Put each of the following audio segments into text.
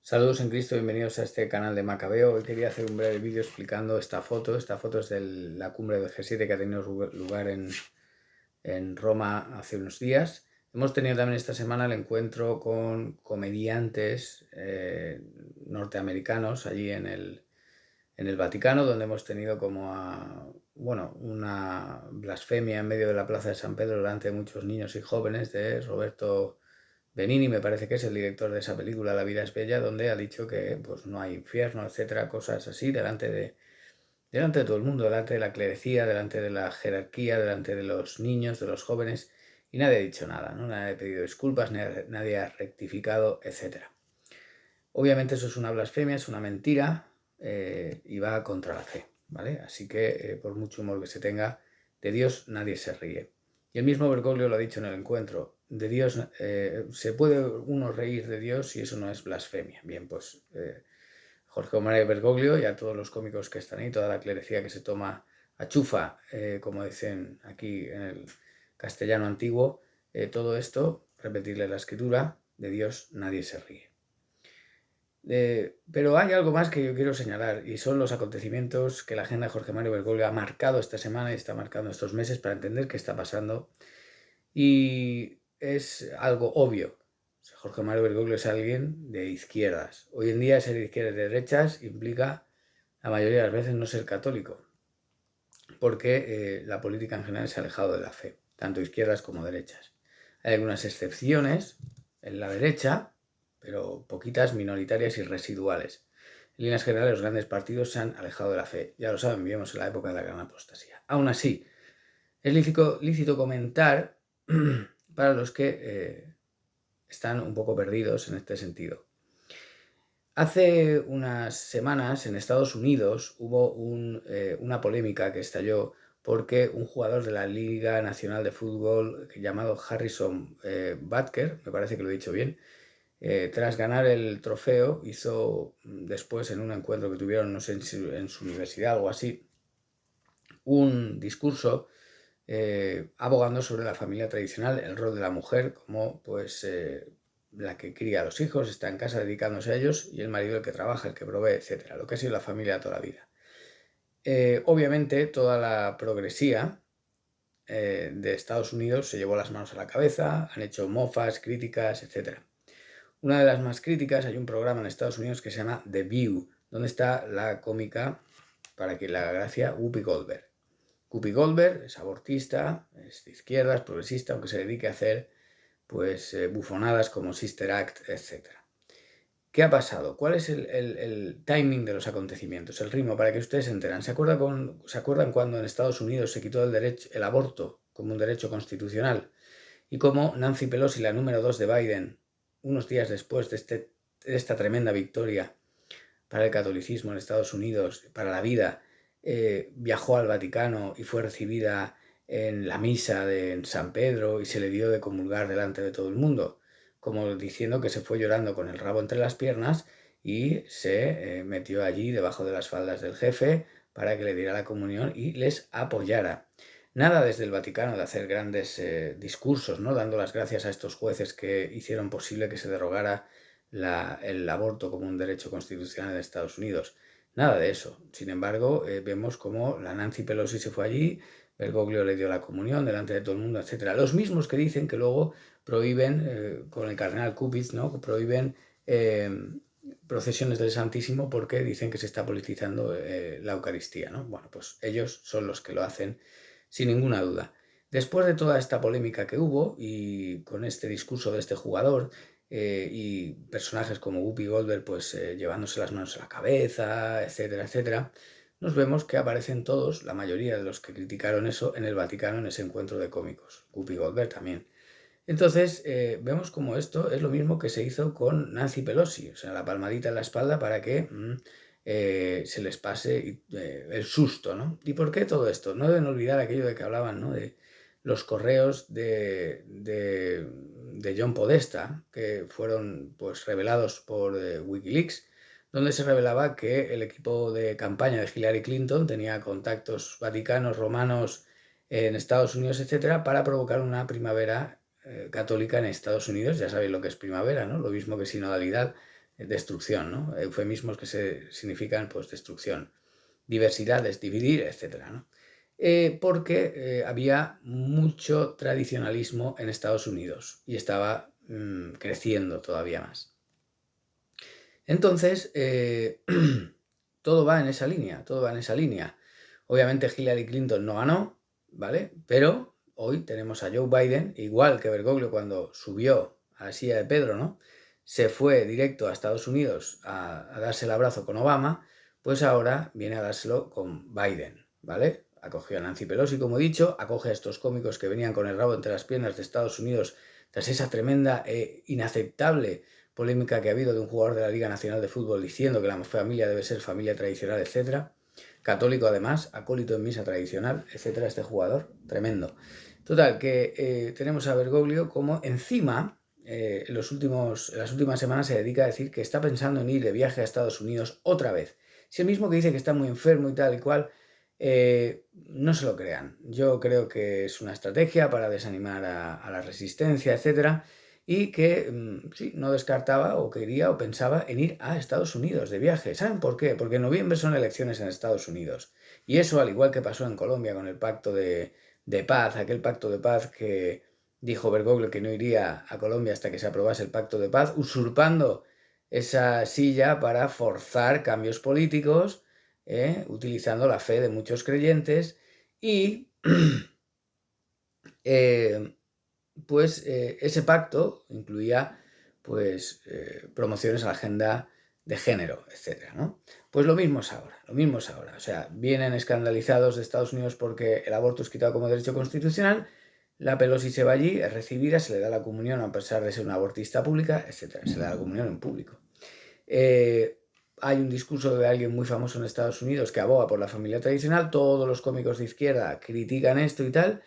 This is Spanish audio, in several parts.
Saludos en Cristo, bienvenidos a este canal de Macabeo. Hoy quería hacer un breve vídeo explicando esta foto. Esta foto es de la cumbre del G7 que ha tenido lugar en Roma hace unos días. Hemos tenido también esta semana el encuentro con comediantes norteamericanos allí en el Vaticano, donde hemos tenido una blasfemia en medio de la Plaza de San Pedro delante de muchos niños y jóvenes de Roberto Benigni, me parece que es el director de esa película La vida es bella, donde ha dicho que pues, no hay infierno, etcétera, cosas así, delante de todo el mundo, delante de la clerecía, delante de la jerarquía, delante de los niños, de los jóvenes, y nadie ha dicho nada, ¿no? Nadie ha pedido disculpas, nadie ha rectificado, etcétera. Obviamente eso es una blasfemia, es una mentira y va contra la fe, ¿vale? Así que por mucho humor que se tenga, de Dios nadie se ríe. Y el mismo Bergoglio lo ha dicho en el encuentro, de Dios se puede uno reír de Dios si eso no es blasfemia. Bien, pues Jorge Omar Bergoglio y a todos los cómicos que están ahí, toda la clerecía que se toma a chufa, como dicen aquí en el castellano antiguo, todo esto, repetirle la escritura, de Dios nadie se ríe. Pero hay algo más que yo quiero señalar y son los acontecimientos que la agenda de Jorge Mario Bergoglio ha marcado esta semana y está marcando estos meses para entender qué está pasando. Y es algo obvio. Jorge Mario Bergoglio es alguien de izquierdas. Hoy en día ser de izquierdas y de derechas implica la mayoría de las veces no ser católico, porque la política en general se ha alejado de la fe, tanto izquierdas como derechas. Hay algunas excepciones en la derecha, pero poquitas, minoritarias y residuales. En líneas generales, los grandes partidos se han alejado de la fe. Ya lo saben, vivimos en la época de la gran apostasía. Aún así, es lícito comentar para los que están un poco perdidos en este sentido. Hace unas semanas en Estados Unidos hubo una polémica que estalló porque un jugador de la Liga Nacional de Fútbol llamado Harrison Butker, me parece que lo he dicho bien, tras ganar el trofeo, hizo después en un encuentro que tuvieron, no sé, en su universidad o algo así, un discurso abogando sobre la familia tradicional, el rol de la mujer como pues la que cría a los hijos, está en casa dedicándose a ellos, y el marido el que trabaja, el que provee, etcétera, lo que ha sido la familia toda la vida. Obviamente toda la progresía de Estados Unidos se llevó las manos a la cabeza, han hecho mofas, críticas, etcétera. Una de las más críticas, hay un programa en Estados Unidos que se llama The View, donde está la cómica, para que le haga gracia, Whoopi Goldberg. Whoopi Goldberg es abortista, es de izquierdas, progresista, aunque se dedique a hacer pues bufonadas como Sister Act, etc. ¿Qué ha pasado? ¿Cuál es el timing de los acontecimientos? El ritmo, para que ustedes se enteren. ¿Se acuerdan cuando en Estados Unidos se quitó el aborto como un derecho constitucional? Y cómo Nancy Pelosi, la número 2 de Biden, unos días después de esta tremenda victoria para el catolicismo en Estados Unidos, para la vida, viajó al Vaticano y fue recibida en la misa en San Pedro y se le dio de comulgar delante de todo el mundo, como diciendo que se fue llorando con el rabo entre las piernas y se metió allí debajo de las faldas del jefe para que le diera la comunión y les apoyara. Nada desde el Vaticano de hacer grandes discursos, ¿no? Dando las gracias a estos jueces que hicieron posible que se derogara el aborto como un derecho constitucional en Estados Unidos. Nada de eso. Sin embargo, vemos cómo la Nancy Pelosi se fue allí, Bergoglio le dio la comunión delante de todo el mundo, etc. Los mismos que dicen que luego prohíben, con el cardenal Kubitz, ¿no? Prohíben procesiones del Santísimo porque dicen que se está politizando la Eucaristía, ¿no? Bueno, pues ellos son los que lo hacen sin ninguna duda. Después de toda esta polémica que hubo y con este discurso de este jugador, y personajes como Whoopi Goldberg pues llevándose las manos a la cabeza, etcétera, etcétera, nos vemos que aparecen todos, la mayoría de los que criticaron eso, en el Vaticano en ese encuentro de cómicos. Whoopi Goldberg también. Entonces, vemos como esto es lo mismo que se hizo con Nancy Pelosi, o sea, la palmadita en la espalda para que se les pase el susto, ¿no? ¿Y por qué todo esto? No deben olvidar aquello de que hablaban, ¿no? De los correos de John Podesta, que fueron pues revelados por Wikileaks, donde se revelaba que el equipo de campaña de Hillary Clinton tenía contactos vaticanos, romanos en Estados Unidos, etcétera, para provocar una primavera católica en Estados Unidos. Ya sabéis lo que es primavera, ¿no? Lo mismo que sinodalidad destrucción, ¿no? Eufemismos que significan pues destrucción. Diversidad es dividir, etc., ¿no? Porque había mucho tradicionalismo en Estados Unidos y estaba creciendo todavía más. Entonces, todo va en esa línea, todo va en esa línea. Obviamente Hillary Clinton no ganó, ¿vale? Pero hoy tenemos a Joe Biden, igual que Bergoglio cuando subió a la silla de Pedro, ¿no? Se fue directo a Estados Unidos a darse el abrazo con Obama, pues ahora viene a dárselo con Biden, ¿vale? Acogió a Nancy Pelosi, como he dicho, acoge a estos cómicos que venían con el rabo entre las piernas de Estados Unidos tras esa tremenda e inaceptable polémica que ha habido de un jugador de la Liga Nacional de Fútbol diciendo que la familia debe ser familia tradicional, etcétera. Católico además, acólito en misa tradicional, etcétera, este jugador, tremendo. Total, que tenemos a Bergoglio como encima, en las últimas semanas se dedica a decir que está pensando en ir de viaje a Estados Unidos otra vez. Si el mismo que dice que está muy enfermo y tal y cual, no se lo crean. Yo creo que es una estrategia para desanimar a la resistencia, etcétera, y que sí, no descartaba o quería o pensaba en ir a Estados Unidos de viaje. ¿Saben por qué? Porque en noviembre son elecciones en Estados Unidos. Y eso, al igual que pasó en Colombia con el pacto de paz, aquel pacto de paz que dijo Bergoglio que no iría a Colombia hasta que se aprobase el pacto de paz, usurpando esa silla para forzar cambios políticos, utilizando la fe de muchos creyentes y pues ese pacto incluía pues promociones a la agenda de género, etcétera, ¿no? Pues lo mismo es ahora, o sea, vienen escandalizados de Estados Unidos porque el aborto es quitado como derecho constitucional, la Pelosi se va allí, es recibida, se le da la comunión a pesar de ser una abortista pública, etcétera, se le da la comunión en público. Hay un discurso de alguien muy famoso en Estados Unidos que aboga por la familia tradicional, todos los cómicos de izquierda critican esto y tal,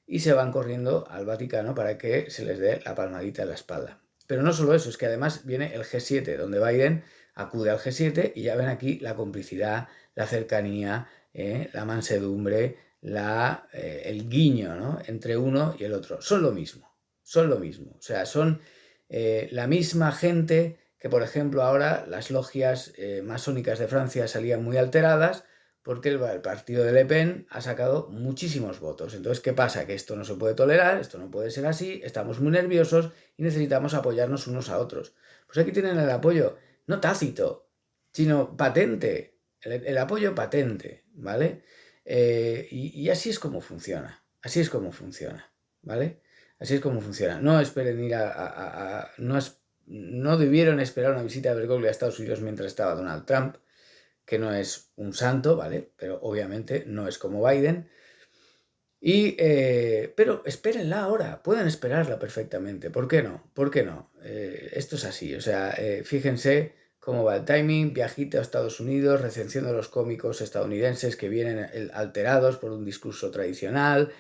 y se van corriendo al Vaticano para que se les dé la palmadita en la espalda. Pero no solo eso, es que además viene el G7, donde Biden acude al G7 y ya ven aquí la complicidad, la cercanía, la mansedumbre, el guiño, ¿no? Entre uno y el otro. Son lo mismo. O sea, son la misma gente que, por ejemplo, ahora las logias masónicas de Francia salían muy alteradas porque el partido de Le Pen ha sacado muchísimos votos. Entonces, ¿qué pasa? Que esto no se puede tolerar, esto no puede ser así, estamos muy nerviosos y necesitamos apoyarnos unos a otros. Pues aquí tienen el apoyo, no tácito, sino patente, el apoyo patente, ¿vale? Y así es como funciona, ¿vale? Así es como funciona. No esperen ir no debieron esperar una visita de Bergoglio a Estados Unidos mientras estaba Donald Trump, que no es un santo, ¿vale? Pero obviamente no es como Biden. Pero espérenla ahora, pueden esperarla perfectamente. ¿Por qué no? Esto es así, o sea, fíjense cómo va el timing, viajito a Estados Unidos, recensión de los cómicos estadounidenses que vienen alterados por un discurso tradicional,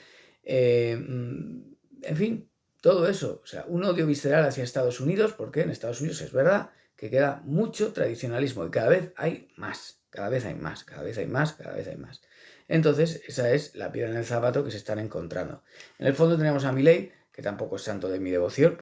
en fin, todo eso. O sea, un odio visceral hacia Estados Unidos, porque en Estados Unidos es verdad que queda mucho tradicionalismo y cada vez hay más. Entonces, esa es la piedra en el zapato que se están encontrando. En el fondo tenemos a Milei, que tampoco es santo de mi devoción,